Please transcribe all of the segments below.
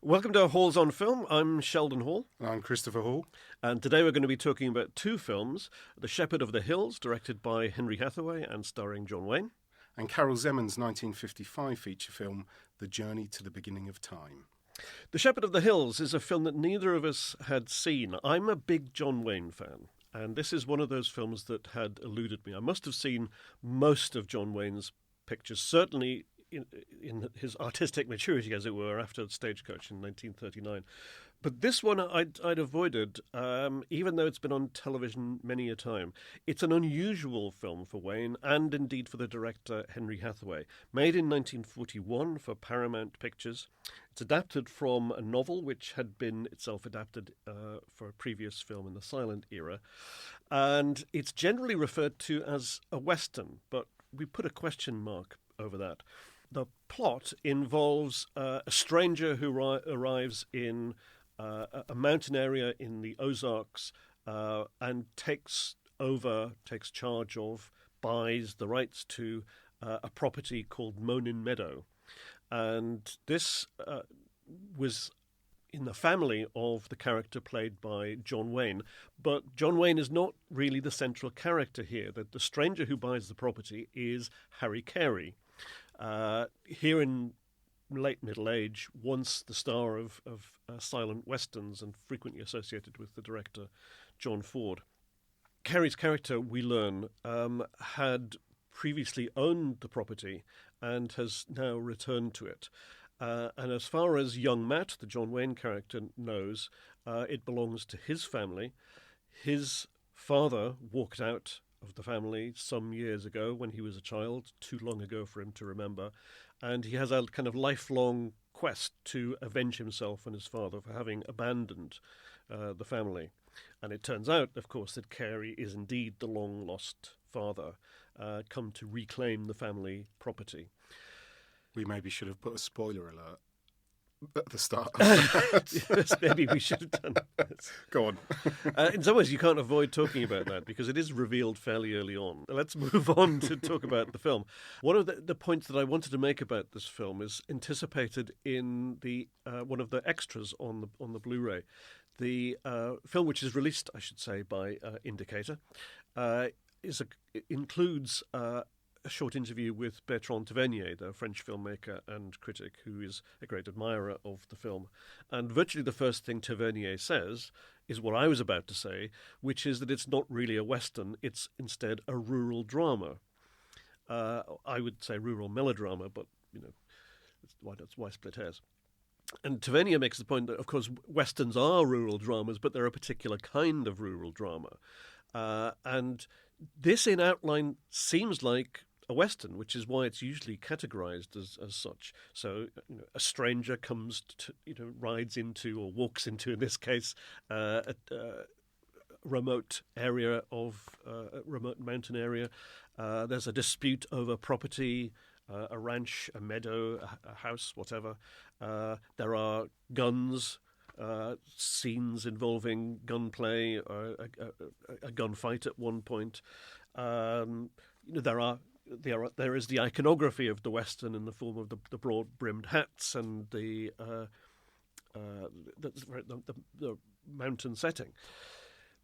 Welcome to Halls on Film. I'm Sheldon Hall. And I'm Christopher Hall. And today we're going to be talking about two films. The Shepherd of the Hills, directed by Henry Hathaway and starring John Wayne. And Karel Zemans' 1955 feature film, The Journey to the Beginning of Time. The Shepherd of the Hills is a film that neither of us had seen. I'm a big John Wayne fan, and this is one of those films that had eluded me. I must have seen most of John Wayne's pictures, certainly in his artistic maturity, as it were, after Stagecoach in 1939. But this one I'd avoided, even though it's been on television many a time. It's an unusual film for Wayne, and indeed for the director Henry Hathaway. Made in 1941 for Paramount Pictures. It's adapted from a novel which had been itself adapted for a previous film in the silent era. And it's generally referred to as a Western, but we put a question mark over that. The plot involves a stranger who arrives in a mountain area in the Ozarks and takes charge of, buys the rights to a property called Monin Meadow. And this was in the family of the character played by John Wayne. But John Wayne is not really the central character here. The stranger who buys the property is Harry Carey. Here in late middle age, once the star of silent westerns and frequently associated with the director John Ford. Carey's character, we learn, had previously owned the property and has now returned to it. And as far as young Matt, the John Wayne character, knows, it belongs to his family. His father walked out of the family some years ago when he was a child, too long ago for him to remember, and he has a kind of lifelong quest to avenge himself and his father for having abandoned the family. And it turns out, of course, that Carey is indeed the long-lost father, come to reclaim the family property. We maybe should have put a spoiler alert at the start. Yes, maybe we should have done. Go on. In some ways, you can't avoid talking about that because it is revealed fairly early on. Let's move on to talk about the film. One of the points that I wanted to make about this film is anticipated in the one of the extras on the Blu-ray. The film, which is released, I should say, by Indicator, includes a short interview with Bertrand Tavernier, the French filmmaker and critic, who is a great admirer of the film. And virtually the first thing Tavernier says is what I was about to say, which is that it's not really a Western, it's instead a rural drama. I would say rural melodrama, but, why split hairs? And Tavernier makes the point that, of course, Westerns are rural dramas, but they're a particular kind of rural drama. And this, in outline, seems like a Western, which is why it's usually categorized as such. So, a stranger comes to, rides into or walks into, in this case, a remote area of a remote mountain area. There's a dispute over property, a ranch, a meadow, a house, whatever. There are guns. Scenes involving gunplay, a gunfight at one point. There is the iconography of the Western in the form of the broad-brimmed hats and the mountain setting.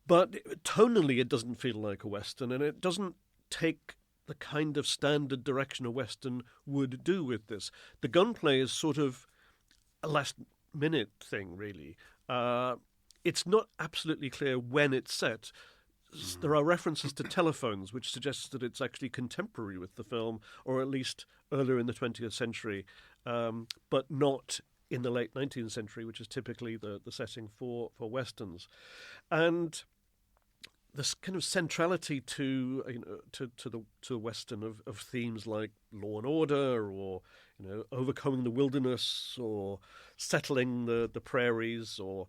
But tonally, it doesn't feel like a Western, and it doesn't take the kind of standard direction a Western would do with this. The gunplay is sort of a last-minute thing, really. It's not absolutely clear when it's set. There are references to telephones, which suggests that it's actually contemporary with the film, or at least earlier in the 20th century, but not in the late 19th century, which is typically the setting for Westerns. And this kind of centrality to the Western of themes like law and order, or overcoming the wilderness, or settling the prairies, or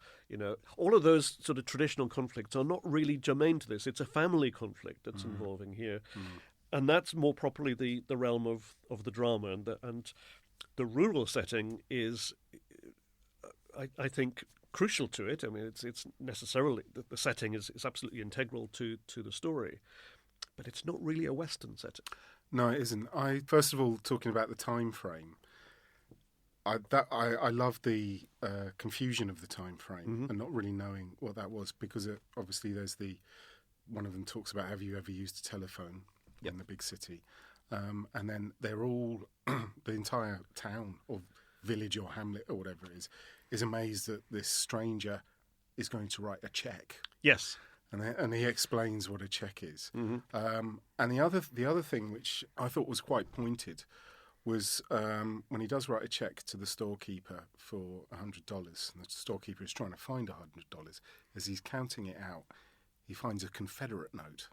all of those sort of traditional conflicts are not really germane to this. It's a family conflict that's involving here, and that's more properly the realm of the drama, and the rural setting is, I think, crucial to it. I mean, it's necessarily the setting is absolutely integral to the story, but it's not really a Western setting. No, it isn't. First of all, talking about the time frame, I love the confusion of the time frame and not really knowing what that was, because obviously there's one of them talks about, have you ever used a telephone in the big city, and then they're all the entire town or village or hamlet or whatever it is amazed that this stranger is going to write a check. Yes. And he explains what a check is. And the other thing which I thought was quite pointed was when he does write a check to the storekeeper for $100, and the storekeeper is trying to find $100. As he's counting it out, he finds a Confederate note,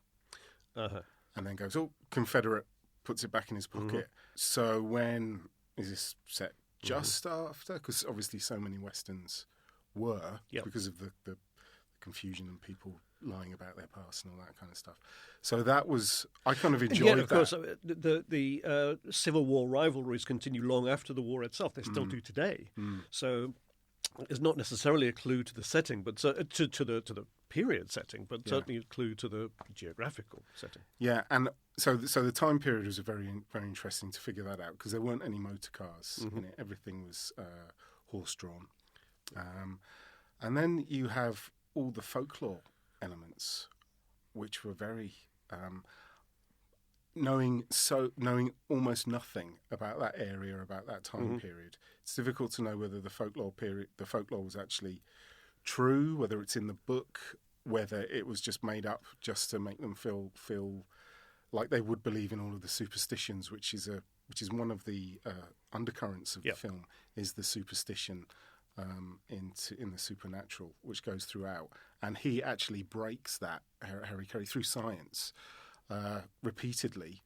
and then goes, "Oh, Confederate," puts it back in his pocket. So when is this set? Just after, because obviously so many westerns were because of the confusion and people lying about their past and all that kind of stuff. So that was, I kind of enjoyed that. Yeah, of course, the Civil War rivalries continue long after the war itself. They still do today. So it's not necessarily a clue to the setting, but to the period setting, but certainly a clue to the geographical setting. Yeah, and so the time period was very interesting to figure that out, because there weren't any motor cars in it. Everything was horse-drawn. And then you have all the folklore elements, which were very knowing almost nothing about that area, about that time period. It's difficult to know whether the folklore was actually true, whether it's in the book, whether it was just made up just to make them feel like they would believe in all of the superstitions, which is one of the undercurrents of the film, is the superstition in the supernatural, which goes throughout. And he actually breaks that, Harry Carey, through science repeatedly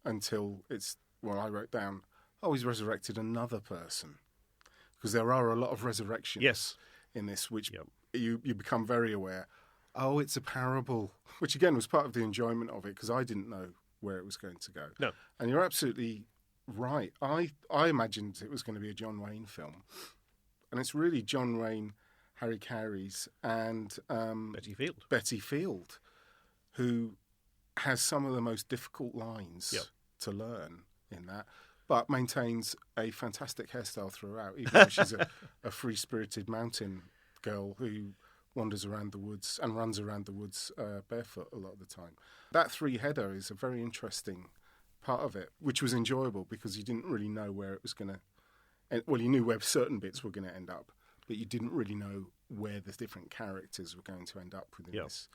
until I wrote down, he's resurrected another person. Because there are a lot of resurrections in this, which you become very aware, it's a parable, which again was part of the enjoyment of it, because I didn't know where it was going to go. No. And you're absolutely right. I imagined it was going to be a John Wayne film. And it's really John Wayne, Harry Carey's, and Betty Field, who has some of the most difficult lines to learn in that, but maintains a fantastic hairstyle throughout, even though she's a free-spirited mountain girl who wanders around the woods and runs around the woods barefoot a lot of the time. That three-header is a very interesting part of it, which was enjoyable because you didn't really know where it was going to... Well, you knew where certain bits were going to end up, but you didn't really know where the different characters were going to end up within this.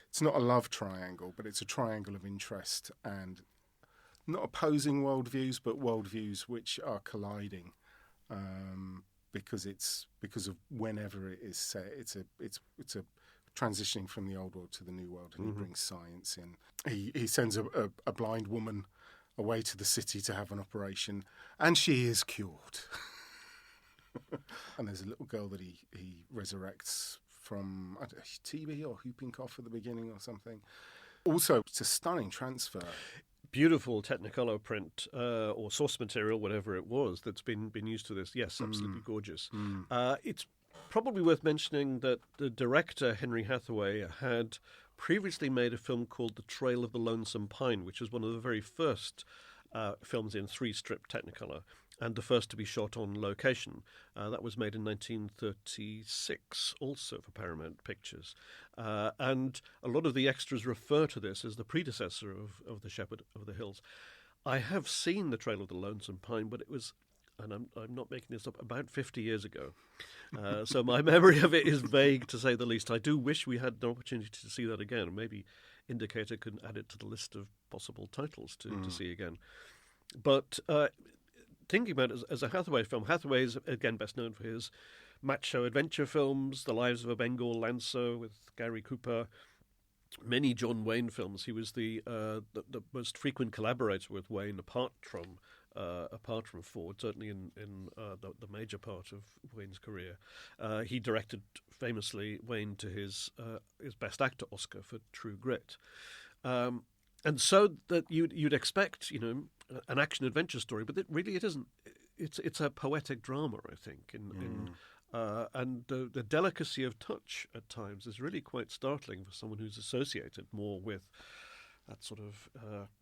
It's not a love triangle, but it's a triangle of interest and not opposing worldviews, but worldviews which are colliding because of whenever it is set. It's a transitioning from the old world to the new world, and he brings science in. He sends a blind woman away to the city to have an operation, and she is cured. And there's a little girl that he resurrects from TB or whooping cough at the beginning or something. Also, it's a stunning transfer. Beautiful Technicolor print or source material, whatever it was, that's been used for this. Yes, absolutely gorgeous. It's probably worth mentioning that the director, Henry Hathaway, had previously made a film called The Trail of the Lonesome Pine, which was one of the very first films in 3-strip Technicolor, and the first to be shot on location. That was made in 1936, also for Paramount Pictures. And a lot of the extras refer to this as the predecessor of The Shepherd of the Hills. I have seen The Trail of the Lonesome Pine, but it was, and I'm not making this up, about 50 years ago. So my memory of it is vague, to say the least. I do wish we had an opportunity to see that again, and maybe Indicator could add it to the list of possible titles to see again. But thinking about it as a Hathaway film, Hathaway is, again, best known for his macho adventure films, The Lives of a Bengal Lancer with Gary Cooper, many John Wayne films. He was the most frequent collaborator with Wayne, apart from Ford, certainly in the major part of Wayne's career. He directed famously Wayne to his Best Actor Oscar for True Grit. And so that you'd expect, an action adventure story, but it isn't. It's a poetic drama, I think, and the delicacy of touch at times is really quite startling for someone who's associated more with that sort of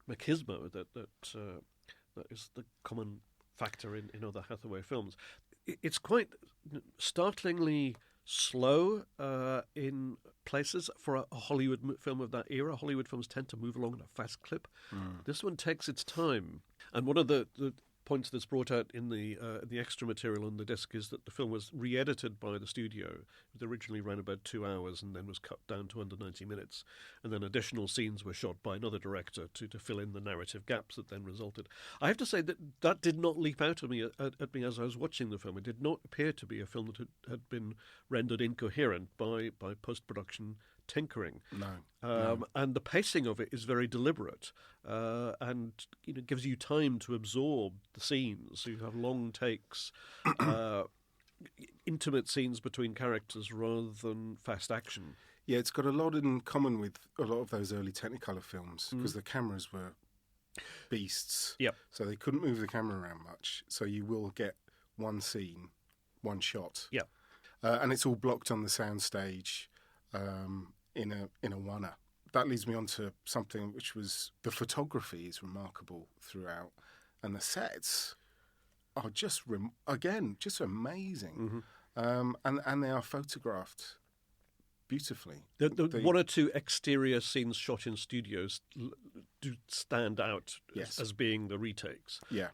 machismo that is the common factor in other Hathaway films. It's quite startlingly slow in places for a Hollywood film of that era. Hollywood films tend to move along at a fast clip. This one takes its time. And one of the points that's brought out in the extra material on the disc is that the film was re-edited by the studio. It originally ran about 2 hours and then was cut down to under 90 minutes. And then additional scenes were shot by another director to fill in the narrative gaps that then resulted. I have to say that did not leap out at me as I was watching the film. It did not appear to be a film that had been rendered incoherent by post-production tinkering. No. And the pacing of it is very deliberate, and gives you time to absorb the scenes. So you have long takes, intimate scenes between characters rather than fast action. Yeah, it's got a lot in common with a lot of those early Technicolor films because the cameras were beasts. Yep. So they couldn't move the camera around much. So you will get one scene, one shot. Yeah. And it's all blocked on the soundstage. In a one-er. That leads me on to something which was the photography is remarkable throughout, and the sets are just amazing, and they are photographed beautifully. The one or two exterior scenes shot in studios do stand out as being the retakes. Yeah.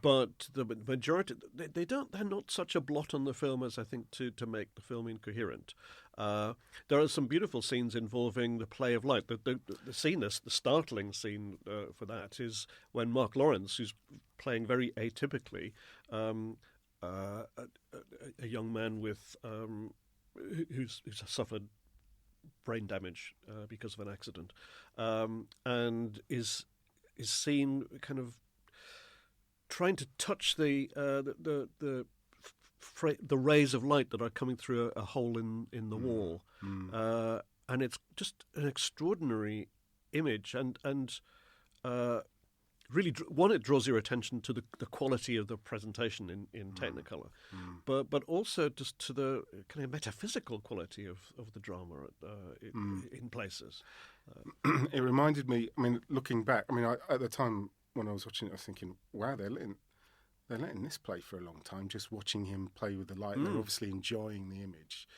But the majority, they're not such a blot on the film as I think to make the film incoherent. There are some beautiful scenes involving the play of light. The startling scene for that is when Mark Lawrence, who's playing very atypically, a young man with who's suffered brain damage because of an accident, and is seen kind of trying to touch the rays of light that are coming through a hole in the wall, and it's just an extraordinary image, and really, it draws your attention to the quality of the presentation in Technicolor, but also just to the kind of metaphysical quality of the drama in places. It reminded me. I mean, looking back, at the time when I was watching it, I was thinking, "Wow, they're letting this play for a long time." Just watching him play with the light, they're obviously enjoying the image.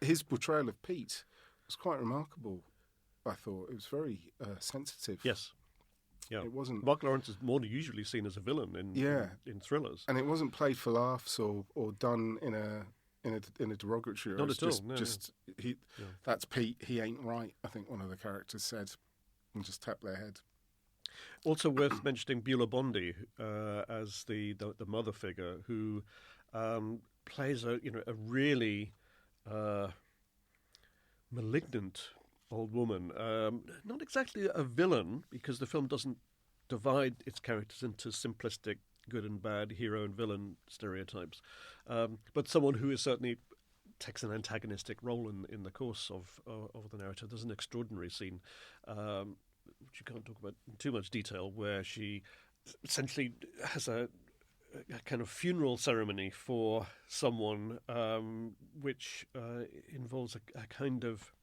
His portrayal of Pete was quite remarkable. I thought it was very sensitive. Yes. Yeah, it wasn't. Mark Lawrence is more usually seen as a villain in thrillers, and it wasn't played for laughs or done in a derogatory. Not at all. That's Pete. He ain't right. I think one of the characters said, and just tapped their head. Also worth mentioning Beulah Bondi as the mother figure who plays a really malignant old woman. Not exactly a villain, because the film doesn't divide its characters into simplistic good and bad, hero and villain stereotypes, but someone who is certainly takes an antagonistic role in the course of the narrative. There's an extraordinary scene, which you can't talk about in too much detail, where she essentially has a kind of funeral ceremony for someone, which involves a kind of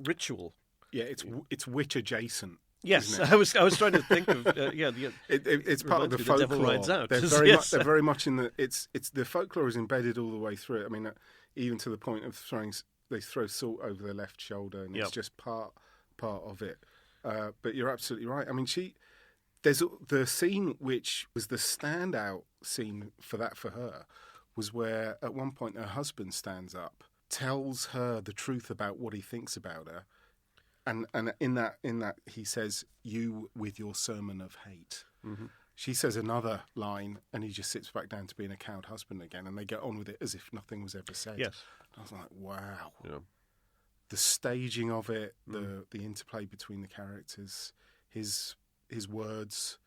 ritual. Yeah, it's witch adjacent. Yes, I was trying to think of it's part of the folklore. The Devil Rides Out. They're very much in the it's the folklore is embedded all the way through it. I mean, even to the point of they throw salt over their left shoulder, and it's just part of it. But you're absolutely right. I mean, there's the scene which was the standout scene for her was where at one point her husband stands up, tells her the truth about what he thinks about her, and in that he says, "You with your sermon of hate." Mm-hmm. She says another line, and he just sits back down to being a cowed husband again, and they get on with it as if nothing was ever said. Yes, I was like, wow. Yeah. The staging of it, the interplay between the characters, his words.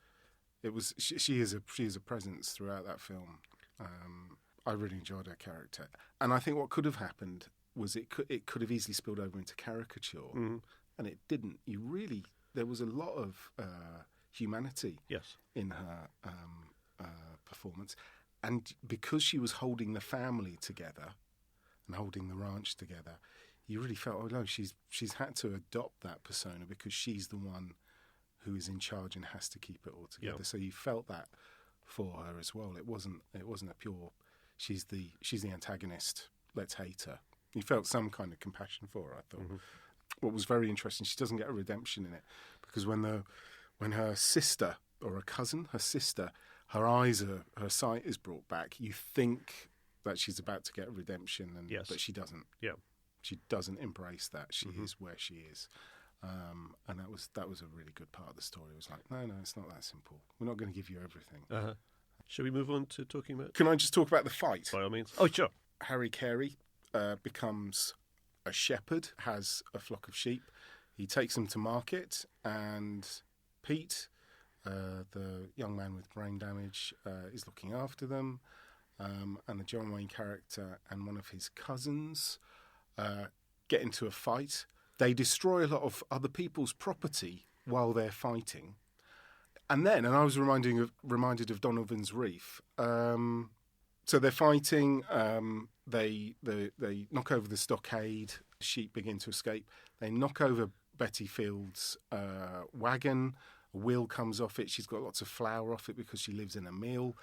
It was she is a presence throughout that film. I really enjoyed her character, and I think what could have happened was it could have easily spilled over into caricature, and it didn't. There was a lot of humanity in her performance, and because she was holding the family together and holding the ranch together, you really felt, oh no, she's had to adopt that persona because she's the one who is in charge and has to keep it all together. Yeah. So you felt that for her as well. It wasn't a pure she's the antagonist, let's hate her. You felt some kind of compassion for her, I thought. Mm-hmm. What was very interesting, she doesn't get a redemption in it, because when her sister or a cousin, her sister, her sight is brought back, you think that she's about to get a redemption, but she doesn't. Yeah, she doesn't embrace that. She is where she is, and that was a really good part of the story. It was like, no, it's not that simple. We're not going to give you everything. Uh-huh. Shall we move on to talking about? Can I just talk about the fight? By all means. Oh, sure. Harry Carey becomes a shepherd, has a flock of sheep. He takes them to market, and Pete, the young man with brain damage, is looking after them. And the John Wayne character and one of his cousins get into a fight. They destroy a lot of other people's property while they're fighting. And I was reminded of Donovan's Reef. So they're fighting. They knock over the stockade. Sheep begin to escape. They knock over Betty Field's wagon. A wheel comes off it. She's got lots of flour off it because she lives in a mill.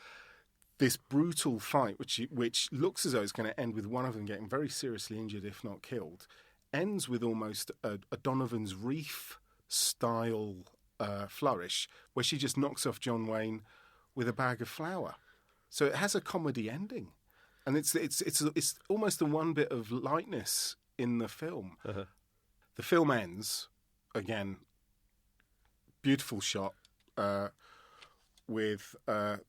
This brutal fight, which looks as though it's going to end with one of them getting very seriously injured, if not killed, ends with almost a Donovan's Reef style flourish, where she just knocks off John Wayne with a bag of flour. So it has a comedy ending, and it's almost the one bit of lightness in the film. Uh-huh. The film ends again. Beautiful shot with the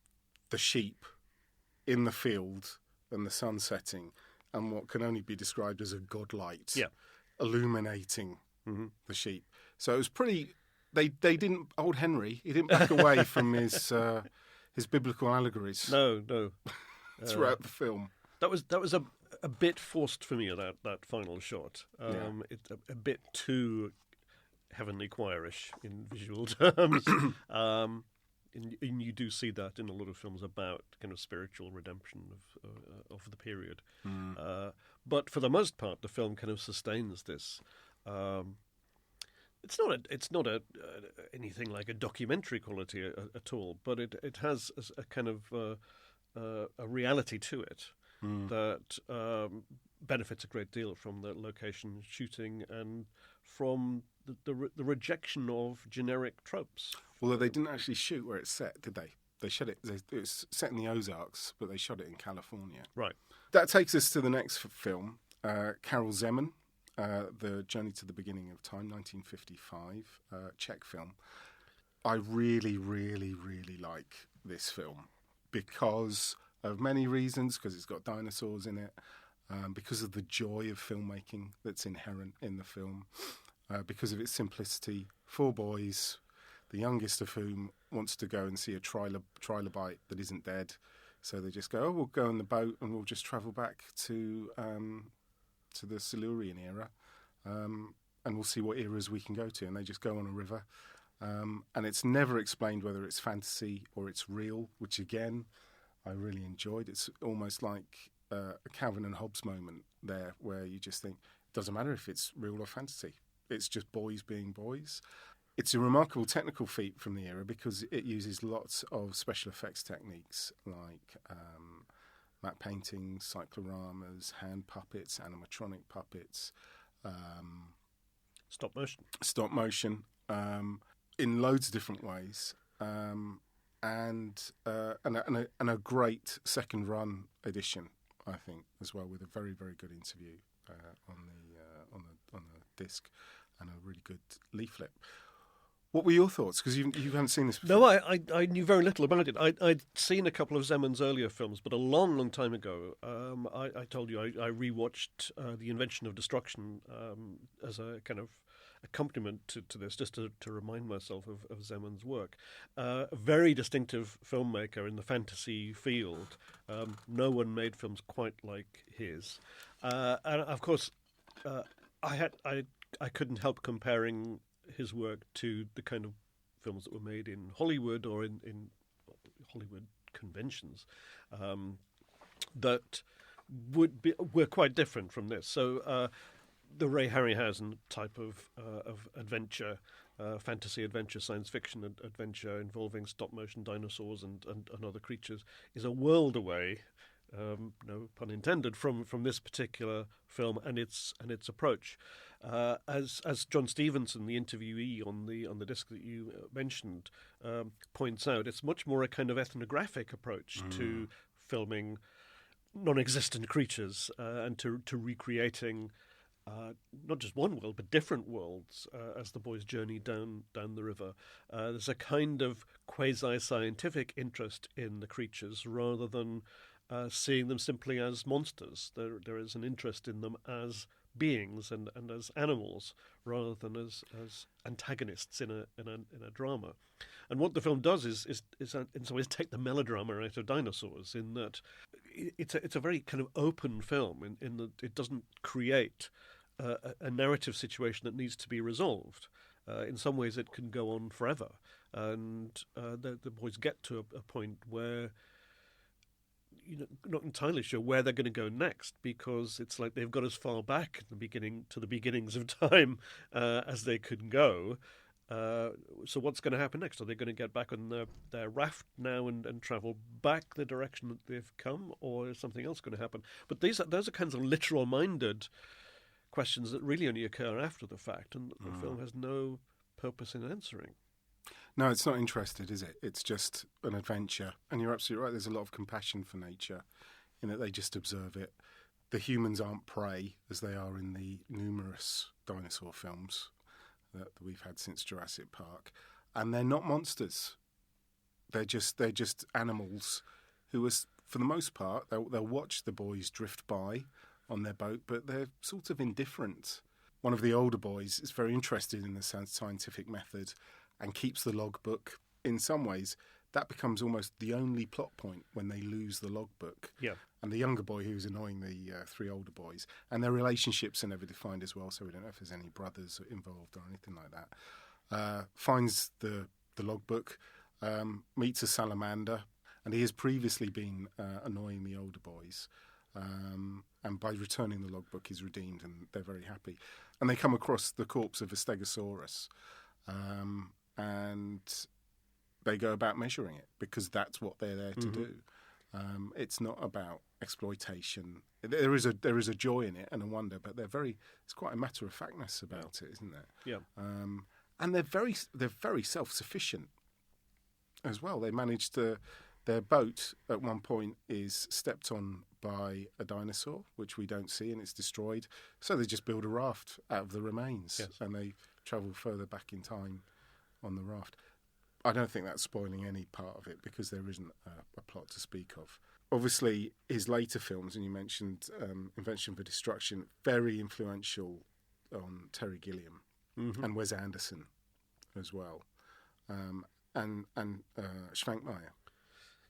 sheep in the field and the sun setting, and what can only be described as a godlight illuminating the sheep. So it was pretty. They didn't. Old Henry, he didn't back away from his biblical allegories. No. Throughout the film, that was a bit forced for me. That final shot. It's a bit too heavenly choirish in visual terms. And you do see that in a lot of films about kind of spiritual redemption of the period. But for the most part, the film kind of sustains this. It's not anything like a documentary quality at all, but it has a kind of a reality to it that benefits a great deal from the location shooting and from the rejection of generic tropes. Although they didn't actually shoot where it's set, did they? They shot it. It was set in the Ozarks, but they shot it in California. Right. That takes us to the next film, Karel Zemans, The Journey to the Beginning of Time, 1955, Czech film. I really, really, really like this film because of many reasons, because it's got dinosaurs in it, because of the joy of filmmaking that's inherent in the film, because of its simplicity. 4 boys, the youngest of whom wants to go and see a trilobite that isn't dead. So they just go, we'll go on the boat and we'll just travel back to the Silurian era, and we'll see what eras we can go to. And they just go on a river. And it's never explained whether it's fantasy or it's real, which, again, I really enjoyed. It's almost like a Calvin and Hobbes moment there, where you just think, it doesn't matter if it's real or fantasy. It's just boys being boys. It's a remarkable technical feat from the era because it uses lots of special effects techniques like matte paintings, cycloramas, hand puppets, animatronic puppets, stop motion, in loads of different ways, and a great second run edition, I think, as well, with a very, very good interview on the disc and a really good leaflet. What were your thoughts? Because you haven't seen this before. No, I knew very little about it. I'd seen a couple of Zemans' earlier films, but a long, long time ago. I told you I rewatched The Invention of Destruction as a kind of accompaniment to this, just to remind myself of Zemans' work. A very distinctive filmmaker in the fantasy field. No one made films quite like his. And, of course, I couldn't help comparing his work to the kind of films that were made in Hollywood or in Hollywood conventions that were quite different from this. So the Ray Harryhausen type of adventure, fantasy adventure, science fiction adventure involving stop-motion dinosaurs and other creatures is a world away, no pun intended, from this particular film and its approach. As John Stevenson, the interviewee on the disc that you mentioned, points out, it's much more a kind of ethnographic approach to filming non-existent creatures and to recreating not just one world but different worlds as the boys journey down the river. There's a kind of quasi-scientific interest in the creatures rather than seeing them simply as monsters. There is an interest in them as beings and as animals rather than as antagonists in a drama. And what the film does is in some ways take the melodrama out of dinosaurs, in that it's a very kind of open film in that it doesn't create a narrative situation that needs to be resolved. In some ways it can go on forever, and the boys get to a point where not entirely sure where they're going to go next, because it's like they've got as far back at the beginnings of time as they could go. So what's going to happen next? Are they going to get back on their raft now and travel back the direction that they've come, or is something else going to happen? But those are kinds of literal-minded questions that really only occur after the fact, and the film has no purpose in answering. No, it's not interested, is it? It's just an adventure. And you're absolutely right, there's a lot of compassion for nature in that they just observe it. The humans aren't prey, as they are in the numerous dinosaur films that we've had since Jurassic Park. And they're not monsters. They're just animals who are, for the most part, they'll watch the boys drift by on their boat, but they're sort of indifferent. One of the older boys is very interested in the scientific method and keeps the logbook. In some ways, that becomes almost the only plot point when they lose the logbook. Yeah. And the younger boy, who's annoying the three older boys, and their relationships are never defined as well, so we don't know if there's any brothers involved or anything like that. Finds the logbook, meets a salamander, and he has previously been annoying the older boys. And by returning the logbook, he's redeemed, and they're very happy. And they come across the corpse of a Stegosaurus, and they go about measuring it because that's what they're there to do. It's not about exploitation. There is a joy in it and a wonder, but it's quite a matter of factness about it, isn't there? Yeah. And they're very self-sufficient as well. They manage to. Their boat at one point is stepped on by a dinosaur, which we don't see, and it's destroyed. So they just build a raft out of the remains, yes. And they travel further back in time on the raft. I don't think that's spoiling any part of it because there isn't a plot to speak of. Obviously, his later films, and you mentioned Invention for Destruction, very influential on Terry Gilliam and Wes Anderson as well, and Schwankmeyer.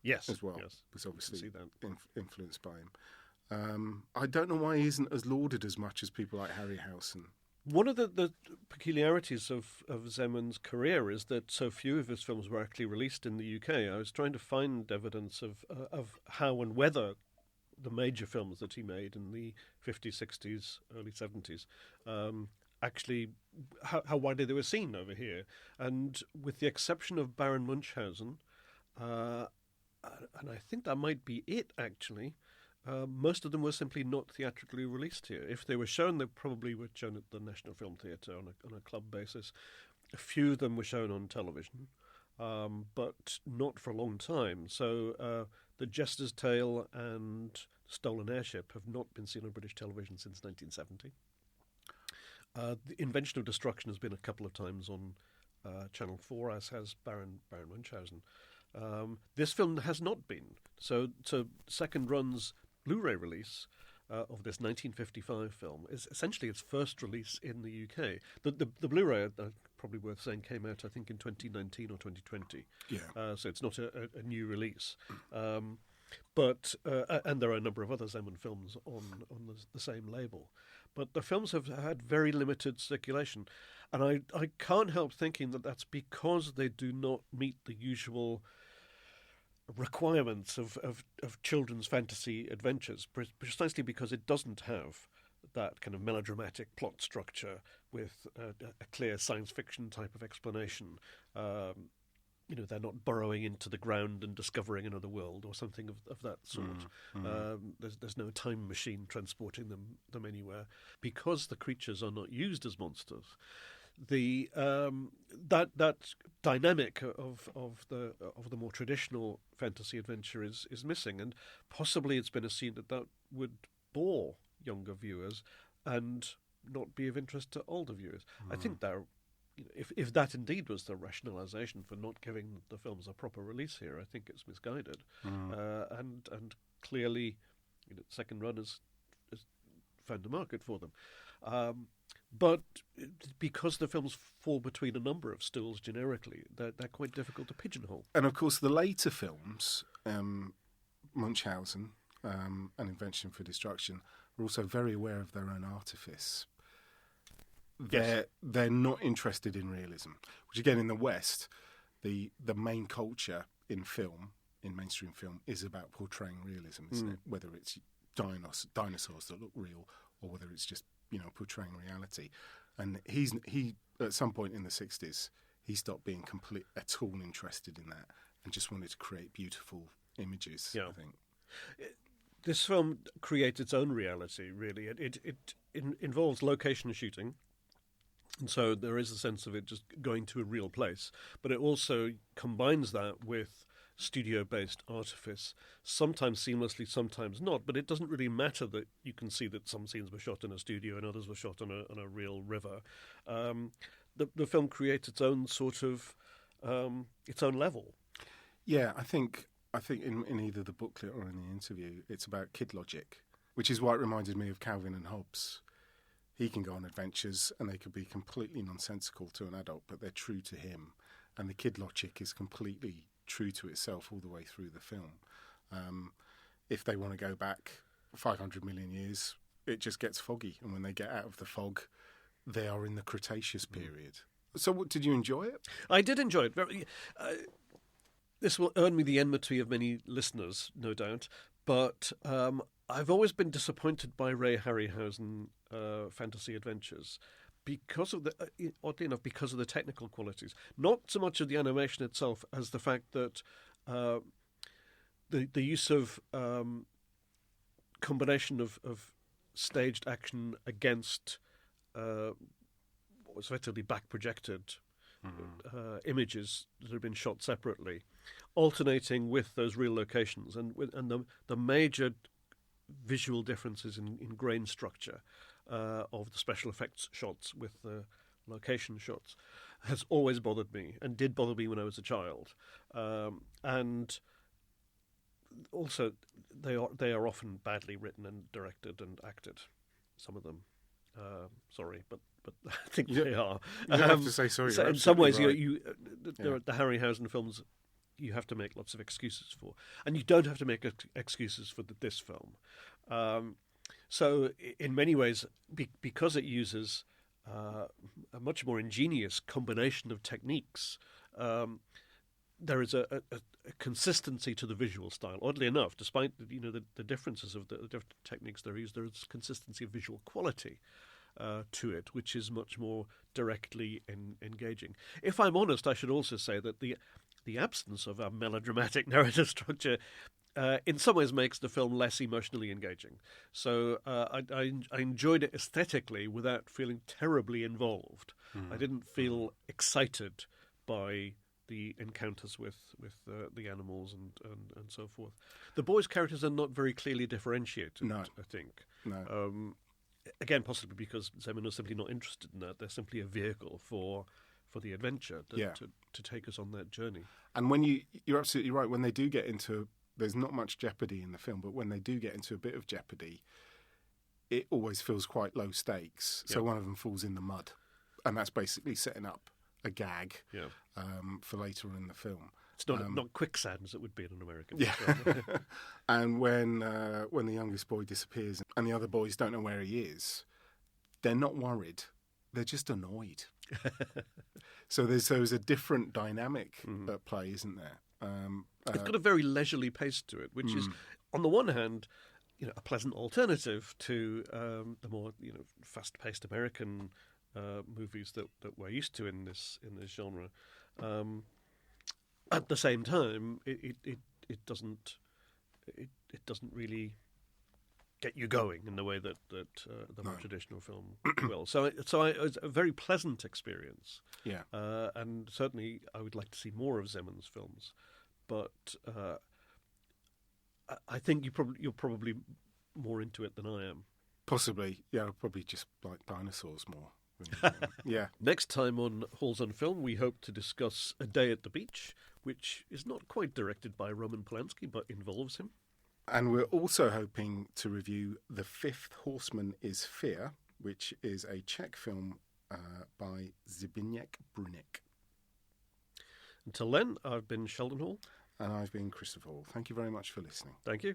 Yes, as well, yes. was obviously influenced by him. I don't know why he isn't as lauded as much as people like Harryhausen. One of the peculiarities of Zemans' career is that so few of his films were actually released in the UK. I was trying to find evidence of how and whether the major films that he made in the 50s, 60s, early 70s actually how widely they were seen over here. And with the exception of Baron Munchausen, and I think that might be it, actually. Most of them were simply not theatrically released here. If they were shown, they probably were shown at the National Film Theatre on a club basis. A few of them were shown on television, but not for a long time. So The Jester's Tale and Stolen Airship have not been seen on British television since 1970. The Invention of Destruction has been a couple of times on Channel 4, as has Baron Munchausen. This film has not been. So Second Run's Blu-ray release of this 1955 film is essentially its first release in the UK. The Blu-ray, probably worth saying, came out, I think, in 2019 or 2020. Yeah. So it's not a new release. But and there are a number of other Zeman films on the same label. But the films have had very limited circulation. And I can't help thinking that that's because they do not meet the usual requirements of children's fantasy adventures, precisely because it doesn't have that kind of melodramatic plot structure with a clear science fiction type of explanation. They're not burrowing into the ground and discovering another world or something of that sort. There's no time machine transporting them anywhere because the creatures are not used as monsters. That dynamic of the more traditional fantasy adventure is missing, and possibly it's been a scene that would bore younger viewers and not be of interest to older viewers. I think that if that indeed was the rationalisation for not giving the films a proper release here, I think it's misguided. And clearly, second run has found a market for them. But because the films fall between a number of stools generically, they're quite difficult to pigeonhole. And of course, the later films, Munchausen and Invention for Destruction, are also very aware of their own artifice. They're not interested in realism, which again in the West, the main culture in film, in mainstream film, is about portraying realism, isn't it? Whether it's dinosaurs that look real, or whether it's just portraying reality. And he at some point in the 60s, he stopped being at all interested in that and just wanted to create beautiful images. I think this film creates its own reality. Really, it involves location shooting. And so there is a sense of it just going to a real place. But it also combines that with studio-based artifice, sometimes seamlessly, sometimes not. But it doesn't really matter that you can see that some scenes were shot in a studio and others were shot on a real river. The film creates its own sort of its own level. Yeah, I think in either the booklet or in the interview, it's about kid logic, which is why it reminded me of Calvin and Hobbes. He can go on adventures and they could be completely nonsensical to an adult, but they're true to him. And the kid logic is completely true to itself all the way through the film. If they want to go back 500 million years, it just gets foggy. And when they get out of the fog, they are in the Cretaceous period. So did you enjoy it? I did enjoy it. Very. This will earn me the enmity of many listeners, no doubt. But I've always been disappointed by Ray Harryhausen fantasy adventures because of oddly enough, because of the technical qualities. Not so much of the animation itself as the fact that the use of combination of staged action against what was effectively back projected images that have been shot separately, alternating with those real locations and the major visual differences in grain structure of the special effects shots with the location shots has always bothered me and did bother me when I was a child. And also, they are often badly written and directed and acted. Some of them, sorry, but I think they are. You don't have to say sorry. So in some ways, right. the Harryhausen films, you have to make lots of excuses for, and you don't have to make excuses for this film. So in many ways, because it uses a much more ingenious combination of techniques, there is a consistency to the visual style. Oddly enough, despite the differences of the different techniques there is consistency of visual quality to it, which is much more directly engaging. If I'm honest, I should also say that the absence of a melodramatic narrative structure in some ways makes the film less emotionally engaging. So I enjoyed it aesthetically without feeling terribly involved. I didn't feel excited by the encounters with the animals and so forth. The boys' characters are not very clearly differentiated, no. I think. No. Again, possibly because Zeman was simply not interested in that. They're simply a vehicle for the adventure to take us on that journey. And when you're absolutely right, when they do get into, there's not much jeopardy in the film, but when they do get into a bit of jeopardy, it always feels quite low stakes. So one of them falls in the mud, and that's basically setting up a gag for later on in the film. It's not quicksand as it would be in an American film. And when the youngest boy disappears and the other boys don't know where he is, they're not worried. They're just annoyed. So there's a different dynamic at play, isn't there? It's got a very leisurely pace to it, which is, on the one hand, a pleasant alternative to the more fast-paced American movies that we're used to in this genre. At the same time, it doesn't really get you going in the way that the more traditional film will. So it was a very pleasant experience. Yeah. And certainly I would like to see more of Zemans films, but I think you're probably more into it than I am. Possibly, yeah. I probably just like dinosaurs more. Yeah. Next time on Halls on Film, we hope to discuss A Day at the Beach, which is not quite directed by Roman Polanski, but involves him. And we're also hoping to review The Fifth Horseman is Fear, which is a Czech film by Zbigniew Brunik. Until then, I've been Sheldon Hall. And I've been Christopher Hall. Thank you very much for listening. Thank you.